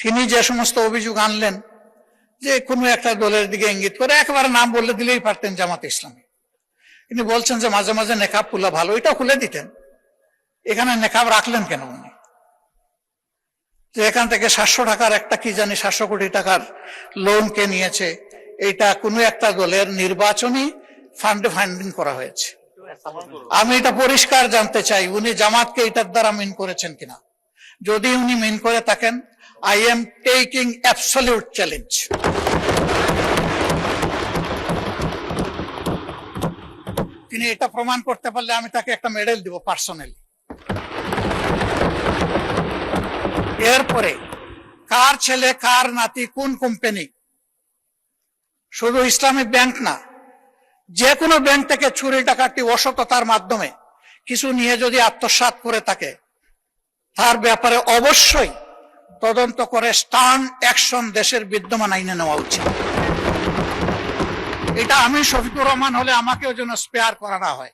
তিনি যে সমস্ত অভিযোগ আনলেন, যে কোনো একটা দলের দিকে ইঙ্গিত করে, একেবারে নাম বলে দিলেই পারতেন জামাত ইসলামী। তিনি বলছেন যে মাঝে মাঝে নেকাব খুলা ভালো, এটা খুলে দিতেন, এখানে নেকাব রাখলেন কেন উনি? যে এখান থেকে 700 টাকার একটা কি জানি 700 কোটি টাকার লোন কে নিয়েছে, এটা কোনো একটা দলের নির্বাচনী ফান্ডে ফান্ডিং করা হয়েছে। আমি এটা পরিষ্কার জানতে চাই, উনি জামাতকে এটার দ্বারা মিন করেছেন কিনা। যদি উনি মিন করে থাকেন, I am taking absolute challenge. তিনি এটা প্রমাণ করতে পারলে আমি তাকে একটা মেডেল দিব পার্সোনালি। এরপরে কার ছেলে কার নাতি কোন কোম্পানি, শুধু ইসলামী ব্যাংক না, যে কোনো ব্যাংক থেকে চুরি ডাকাতি অসততার মাধ্যমে কিছু নিয়ে যদি আত্মসাৎ করে থাকে, তার ব্যাপারে অবশ্যই তদন্ত করে স্টার্ন অ্যাকশন দেশের বিদ্যমান আইনে নেওয়া উচিত। এটা আমি শফিকুর রহমান হলে আমাকেও যেন স্পেয়ার করা না হয়।